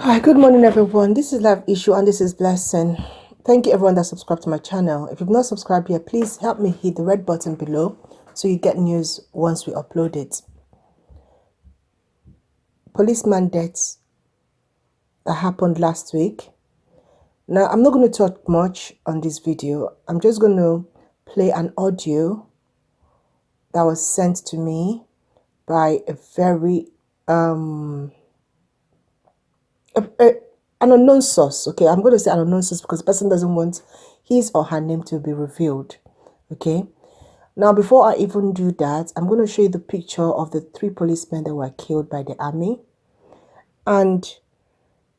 Hi, good morning, everyone. This is Live Issue and this is Blessing. Thank you, everyone that subscribed to my channel. If you've not subscribed yet, please help me hit the red button below so you get news once we upload it. Policeman deaths that happened last week. Now, I'm not going to talk much on this video. I'm just going to play an audio that was sent to me by a very an unknown source. Okay, I'm going to say an unknown source because the person doesn't want his or her name to be revealed. Okay, now before I even do that, I'm going to show you the picture of the 3 policemen that were killed by the army. And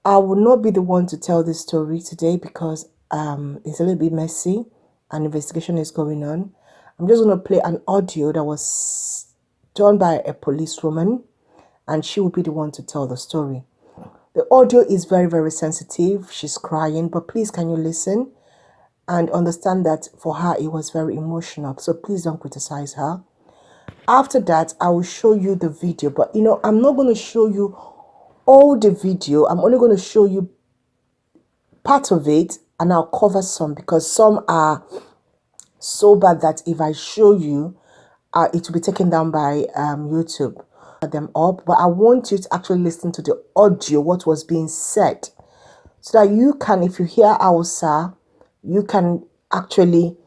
I will not be the one to tell this story today because it's a little bit messy and investigation is going on. I'm just going to play an audio that was done by a policewoman, and she will be the one to tell the story. The audio is very, very sensitive. She's crying, but please can you listen and understand that for her it was very emotional. So please don't criticize her. After that, I will show you the video, but I'm not going to show you all the video. I'm only going to show you part of it, and I'll cover some because some are so bad that if I show you, it will be taken down by YouTube. Them up, but I want you to actually listen to the audio, what was being said, so that you can, if you hear Hausa, you can actually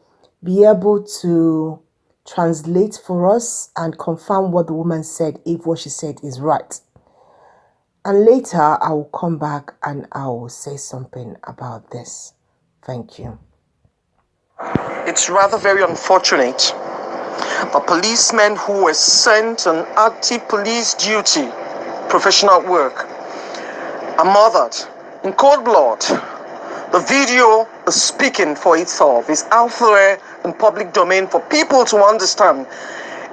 be able to translate for us and confirm what the woman said, if what she said is right. And later I will come back and I will say something about this. Thank you. It's rather very unfortunate. The policemen who were sent on active police duty, professional work, are murdered in cold blood. The video is speaking for itself. It's out there in public domain for people to understand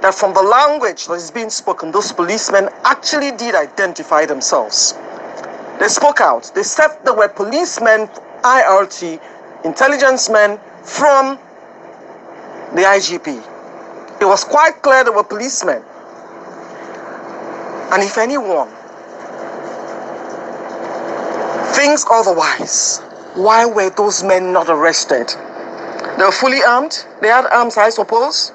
that from the language that is being spoken, those policemen actually did identify themselves. They spoke out. They said they were policemen, IRT, intelligence men from the IGP. It was quite clear they were policemen. And if anyone thinks otherwise, why were those men not arrested? They were fully armed. They had arms, I suppose.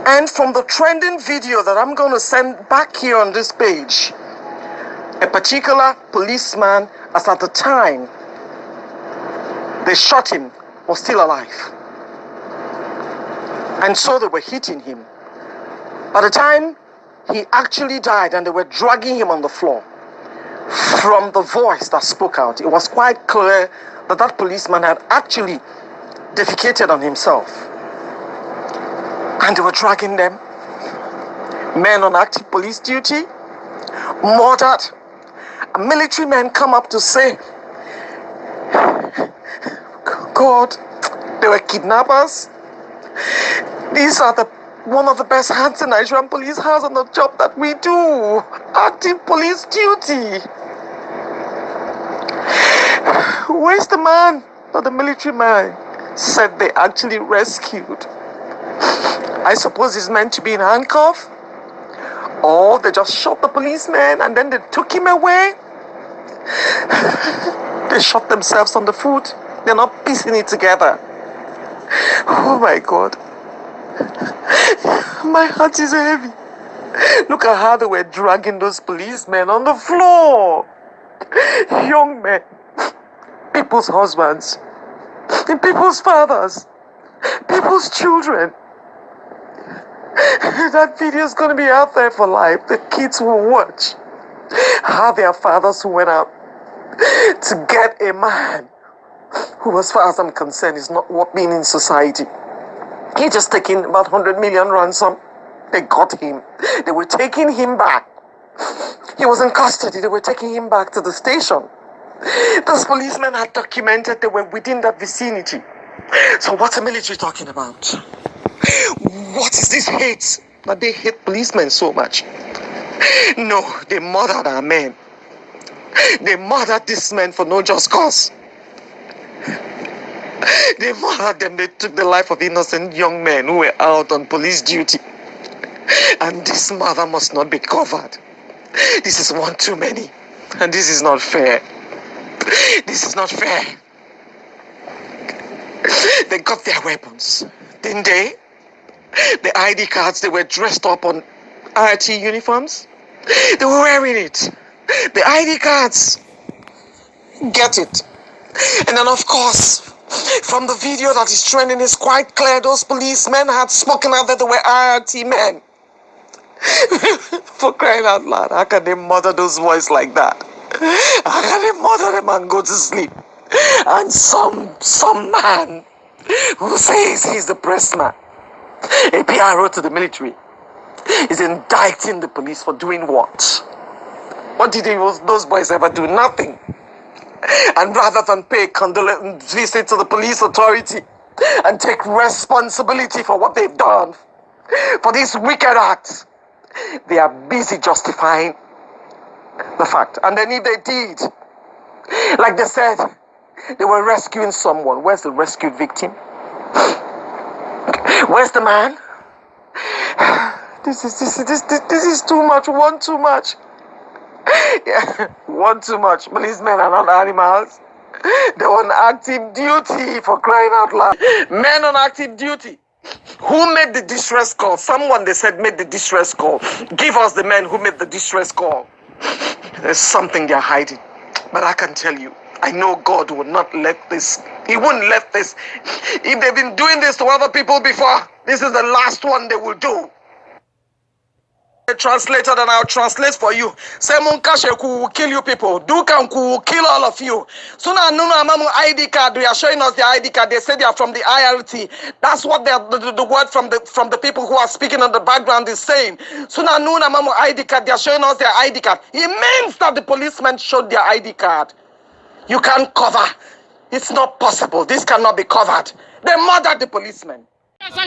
And from the trending video that I'm going to send back here on this page, a particular policeman, as at the time they shot him, was still alive. And so they were hitting him. By the time he actually died and they were dragging him on the floor, from the voice that spoke out, it was quite clear that that policeman had actually defecated on himself. And they were dragging them. Men on active police duty, murdered. Military men come up to say, God, they were kidnappers. These are one of the best hands the Nigerian police has on the job that we do. Active police duty. Where's the man or the military man said they actually rescued? I suppose he's meant to be in handcuffs. Or they just shot the policeman and then they took him away. They shot themselves on the foot. They're not piecing it together. Oh my God. My heart is heavy. Look at how they were dragging those policemen on the floor. Young men, people's husbands, and people's fathers, people's children. That video is going to be out there for life. The kids will watch how their fathers who went out to get a man who, as far as I'm concerned, is not what being in society. He just taking about 100 million ransom. They got him. They were taking him back. He was in custody. They were taking him back to the station. Those policemen had documented they were within that vicinity. So what's the military talking about? What is this hate? That they hate policemen so much? No, they murdered our men. They murdered these men for no just cause. They murdered them. They took the life of innocent young men who were out on police duty. And this murder must not be covered. This is one too many. And this is not fair. This is not fair. They got their weapons, didn't they? The ID cards, they were dressed up on RT uniforms. They were wearing it. The ID cards. Get it. And then, of course, from the video that is trending, it's quite clear those policemen had spoken out that they were RT men. For crying out loud, how can they murder those boys like that? How can they murder them and go to sleep? And some man who says he's the press man, a PRO to the military, is indicting the police for doing what? What did those boys ever do? Nothing. And rather than pay a condolence visit to the police authority and take responsibility for what they've done, for these wicked acts, they are busy justifying the fact. And then if they did, like they said, they were rescuing someone. Where's the rescued victim? Where's the man? This is too much. One too much. Yeah, one too much. Policemen are not animals. They're on active duty, for crying out loud. Men on active duty. Who made the distress call? Someone, they said, made the distress call. Give us the men who made the distress call. There's something they're hiding. But I can tell you, I know God will not let this. He wouldn't let this. If they've been doing this to other people before, this is the last one they will do. Translator, and I'll translate for you. Semon Kasheku will kill you people. Dukanku will kill all of you. So now, no, ID card. They are showing us the ID card. They say they are from the IRT. That's what the word from the people who are speaking in the background is saying. So now, no, ID card. They are showing us their ID card. It means that the policemen showed their ID card. You can't cover. It's not possible. This cannot be covered. They murdered the policemen. Sai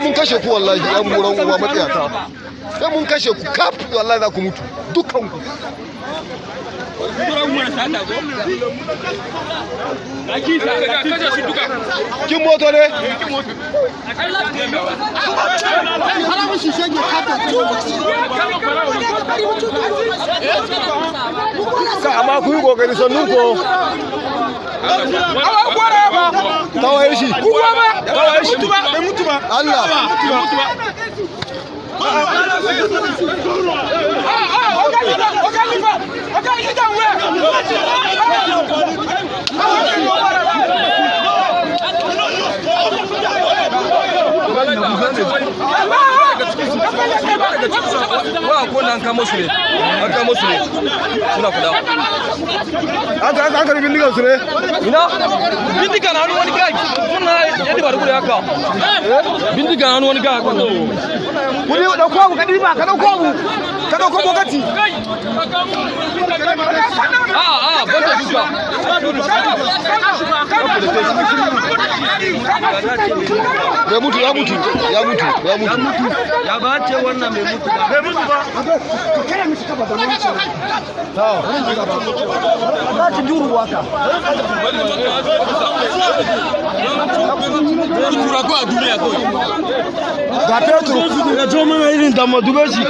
mun kashe ku wallahi ya muran uwa matsiyata. Sai mun kashe ku kaf wallahi za ku mutu dukkan ku. Kin moto ne? Amma ku yi kokari sannun ko. Kawai shi. Kawai shi. Bai mutu ba. Allah. An kamo su ne suna kula an karbi bindigan su ne ina bindigan hannu wani kai suna yadda ba da gudu haka bindigan hannu wani kai haka wani dauko abu ka diba ka dauko bokati banda duka ya bace wannan bai mutu ba ka kare mishi kafa da mutu ba ta duru waka tura ko a duniya ko ga petro ya jo mana irin da madube shi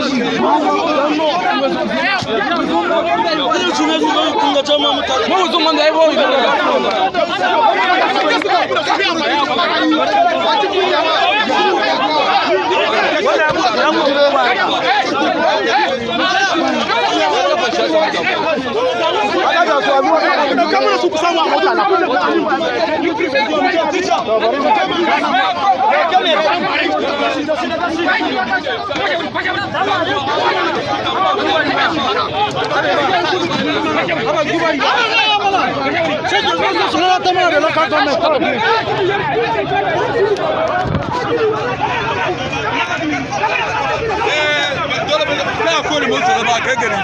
ka kone motar ba kai gari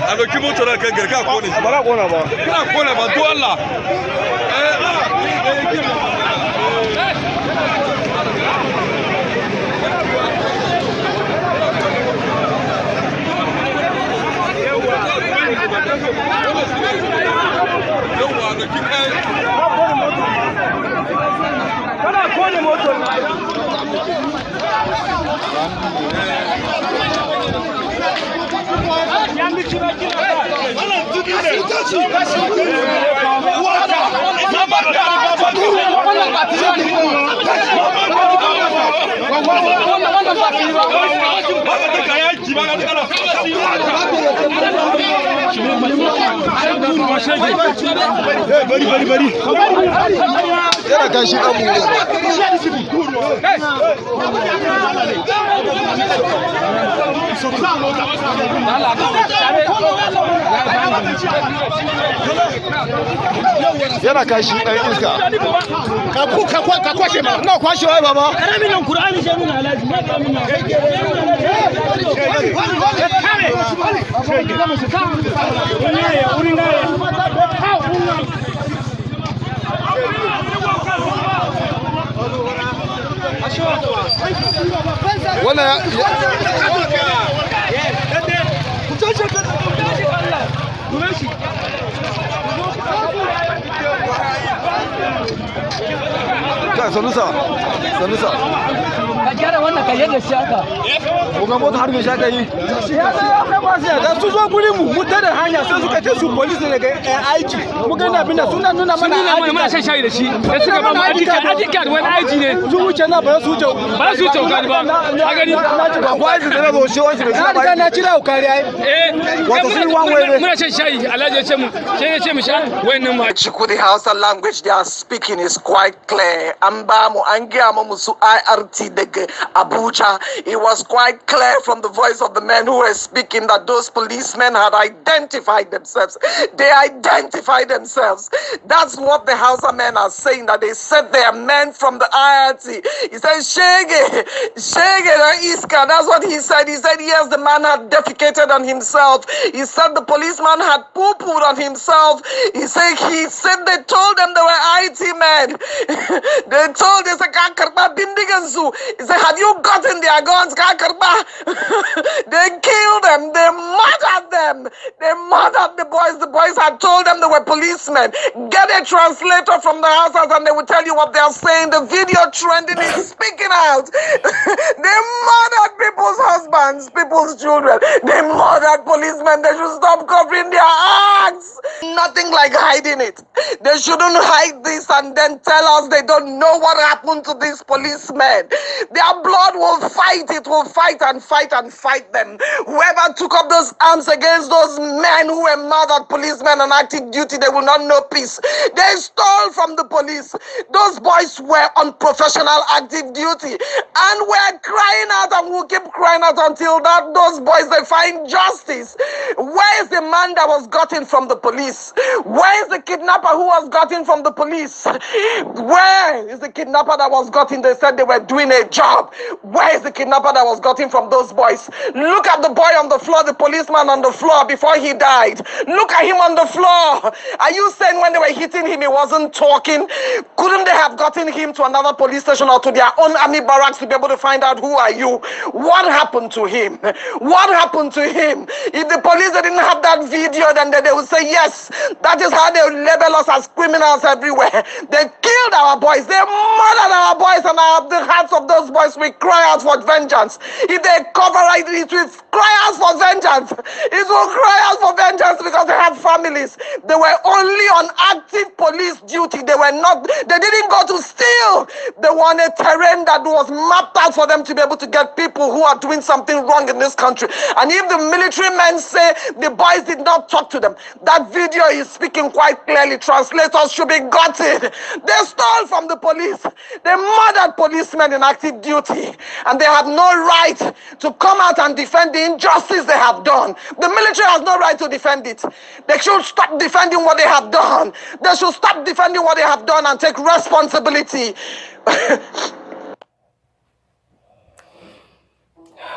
a doki motar kai gari ka kone ba na kona ba ka kone ba to Allah yana kashi ɗan iska ka kwashe ma na kwashe wai baba ƙaramin Qur'ani sai mun alaji ma ba mun sanusa ka gyara wannan ka yadda shi haka ko ga mota har me shaka yi da su zo guri mu tada hanya sai suka ce su police daga aiki mu ga abin da suna nuna mana shan shayi da shi da suka ba mu adika wani aiki ne su wuce na ba su wuce gani ba a gani akwai su da ba shi wani da na cira ukari ai wato sun wan waye muna shan shayi alhaji ya ce mu sai ya ce mu sha wayannan ma Chikudi Hausa language they are speaking is quite clear. Ambamu angiamu musu IRT dege Abuja. It was quite clear from the voice of the men who were speaking that those policemen had identified themselves. They identified themselves. That's what the Hausa men are saying, that they said they are men from the IRT. He said, Shege, Iska. That's what he said. He said, yes, the man had defecated on himself. He said the policeman had poo-pooed on himself. He said they told them they were IT men. They told this Kakarba Bindigansu. He said, have you gotten their guns, Kakarba? They killed them. They murdered them. They murdered the boys. The boys had told them they were policemen. Get a translator from the houses and they will tell you what they are saying. The video trending is speaking out. They murdered people's husbands, people's children. They murdered policemen. They should stop covering their acts. Nothing like hiding it. They shouldn't hide this and then tell us they don't know what happened to these policemen. Their blood will fight. It will fight and fight and fight them. Whoever took up those arms against those men who were murdered policemen on active duty, they will not know peace. They stole from the police. Those boys were on professional active duty and were crying out and will keep crying out until those boys, they find justice. Where is the man that was gotten from the police? Where is the kidnapper who was gotten from the police? Where is the kidnapper that was gotten? They said they were doing a job. Where is the kidnapper that was gotten from those boys? Look at the boy on the floor, the policeman on the floor before he died. Look at him on the floor. Are you saying when they were hitting him, he wasn't talking? Couldn't they have gotten him to another police station or to their own army barracks to be able to find out who are you? What happened to him? What happened to him? If the police didn't have that video, then they would say, yes, that is how they label us as criminals everywhere. They killed our boys. They murdered our boys, and the hearts of those boys will cry out for vengeance. If they cover it, it will cry out for vengeance. It will cry out for vengeance because they have families. They were only on active police duty. They didn't go to steal. They were on a terrain that was mapped out for them to be able to get people who are doing something wrong in this country. And if the military men say the boys did not talk to them, that video is speaking quite clearly. Translators should be gutted. They stole from the police. They murdered policemen in active duty. And they have no right to come out and defend the injustice they have done. The military has no right to defend it. They should stop defending what they have done. They should stop defending what they have done and take responsibility.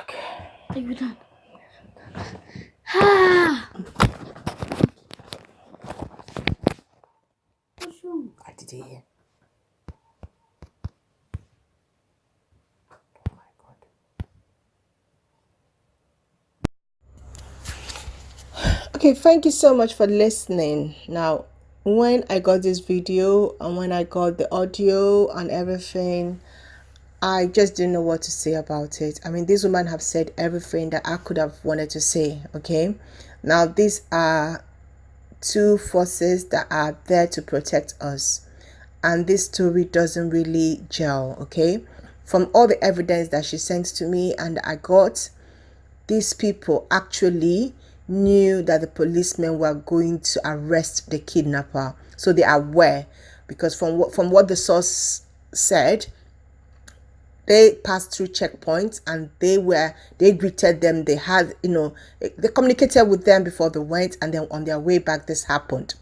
Okay. Are you done? I did it here. Oh my God. Okay, thank you so much for listening. Now, when I got this video and when I got the audio and everything, I just didn't know what to say about it. I mean, these women have said everything that I could have wanted to say, okay? Now, these are two forces that are there to protect us. And this story doesn't really gel, okay? From all the evidence that she sent to me and I got, these people actually knew that the policemen were going to arrest the kidnapper. So they are aware, because from what the source said, they passed through checkpoints and they greeted them. They had, they communicated with them before they went, and then on their way back, this happened.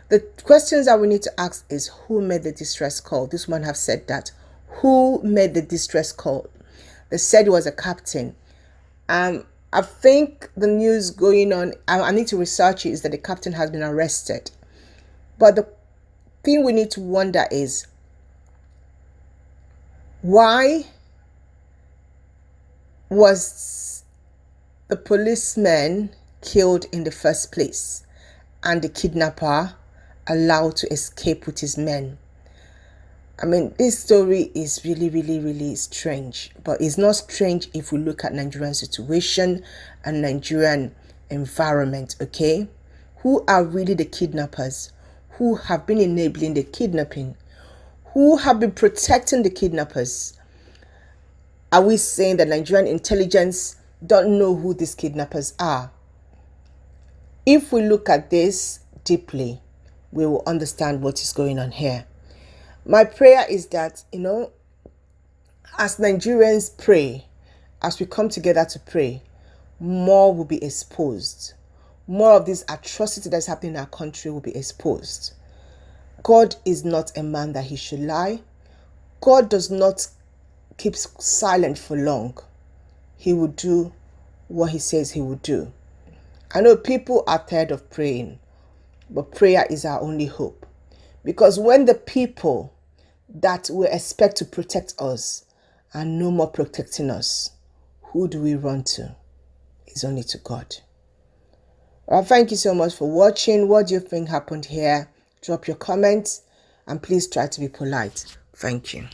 The questions that we need to ask is, who made the distress call? This woman have said that. Who made the distress call? They said it was a captain. I think the news going on, I need to research it, is that the captain has been arrested. But the thing we need to wonder is, why was the policeman killed in the first place and the kidnapper allowed to escape with his men? I mean, this story is really, really, really strange. But it's not strange if we look at Nigerian situation and Nigerian environment, okay? Who are really the kidnappers? Who have been enabling the kidnapping? Who have been protecting the kidnappers? Are we saying that Nigerian intelligence don't know who these kidnappers are? If we look at this deeply, we will understand what is going on here. My prayer is that, as Nigerians pray, as we come together to pray, more will be exposed. More of this atrocity that's happening in our country will be exposed. God is not a man that he should lie. God does not keep silent for long. He will do what he says he will do. I know people are tired of praying, but prayer is our only hope. Because when the people that we expect to protect us are no more protecting us, who do we run to? It's only to God. Well, thank you so much for watching. What do you think happened here? Drop your comments and please try to be polite. Thank you.